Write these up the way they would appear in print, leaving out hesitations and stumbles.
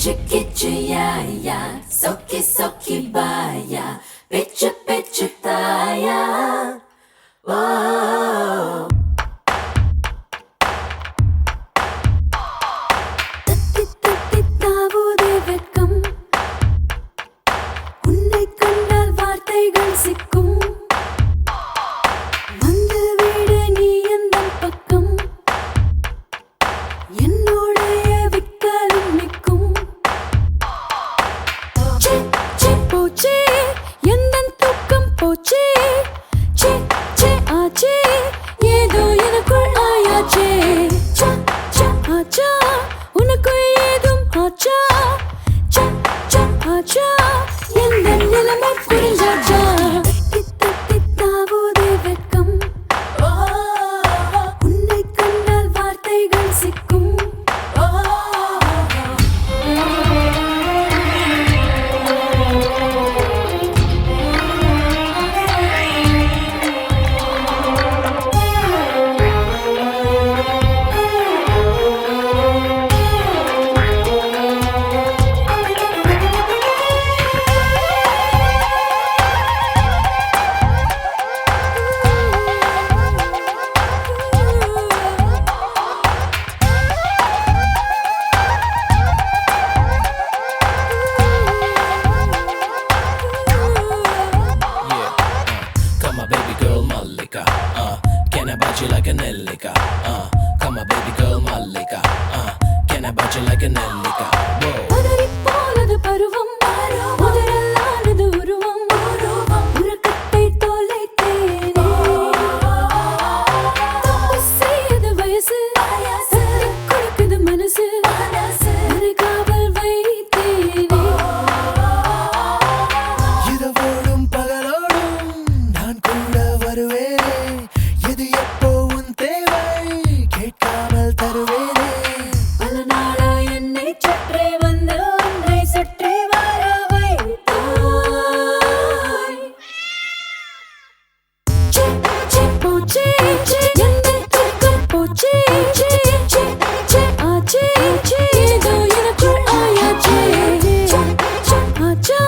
கிச்சு கிச்சு யாயா சொக்கி சொக்கி பாயா பிச்சு பிச்சு தாயா ஓ தத்தி தத்தி தாவுதே வெட்கம் உன்னை கண்டால் வார்த்தைகள் சிக்கும் வந்து விடு நீ எந்தன் பக்கம் என்னோடைய விக்கலும் நிற்கும் போச்சே எந்தன் தூக்கம் போச்சே சே சே ஆச்சே ஏதோ எனக்குள் ஆயாச்சே ஆச்சா உனக்கு ஏதும் ஆச்சா ஆச்சா எந்தன் நிலைமை புரிஞ்சாச்சா தத்தி தத்தி தாவுதே வெட்கம் உன்னை கண்டால் வார்த்தைகள் சிக்கும் Can I bite you like a Nellika? Come on, baby girl, Malika. Can I bite you like a Nellika? Whoa. பதறிப் போனது பருவம் முதலானது உருவம் உறக்கத்தை தொலைத்தேனே தப்பு செய்யது வயசு தட்டிக் கொடுக்குது மனசு உன்னை காவல் வைத்தேனே இரவோடும் பகலோடும் நான் கூட வருவேனே எது எப்போ உன் தேவை கேட்காமல் தருவேனே பல நாளா என்னை சுற்றி வந்து ஒன்றை சுற்றி வர வைத்தாய் போச்சே எந்தன் தூக்கம் போச்சே ஆச்சே ஏதோ எனக்குள் ஆயாச்சே ஆச்சா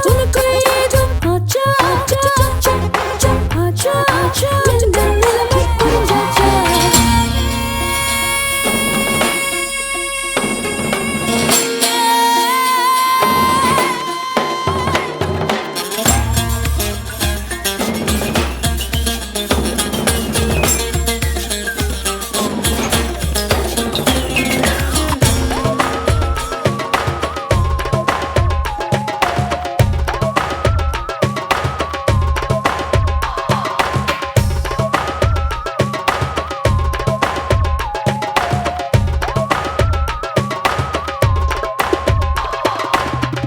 உனக்கு ஏதும் ஆச்சா ஆச்சா எந்தன் நிலைமை புரிஞ்சாச்சா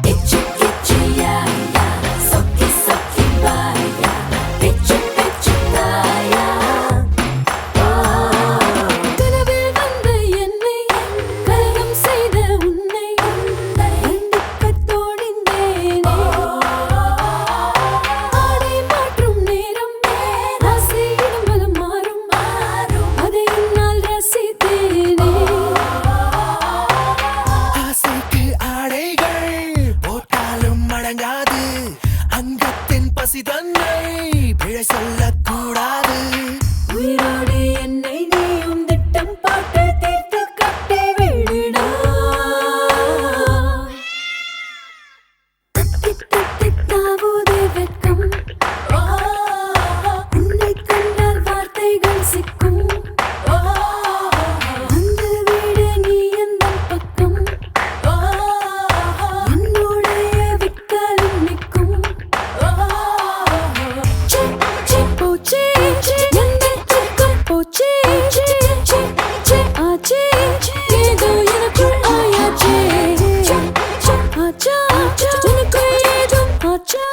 கிச்சு கிச்சு யாயா சொக்கி சொக்கி பாயா பிச்சு பிச்சு தாயா கனவில் வந்த என்னை கலகம் செய்த உன்னை கண்டுக்கத் தோணிந்தேனே ஆடை மாற்றும் நேரம் ஆசையிடும் பலம் மாறும் அதை என்னால் ரசித்தேனே ஆசைக்கு ஆடைகள் போட்டாலும் அடங்காது அங்கத்தின் பசி தன்னை பிழை சொல்லக்கூடாது உயிரோடு என்னை நீயும் திட்டம் போட்டு தீர்த்து கட்டி விடுடா தத்தி தத்தி தாவுதே வெட்கம் உன்னை கண்டால் வார்த்தைகள் சிக்கும் வந்து விடு நீ எந்தன் பக்கம் என்னோடைய விக்கலும் நிற்கும் போச்சே எந்தன் தூக்கம் போச்சே ஆச்சே ஏதோ எனக்குள் ஆயாச்சே ஆச்சா உனக்கு ஏதும் ஆச்சா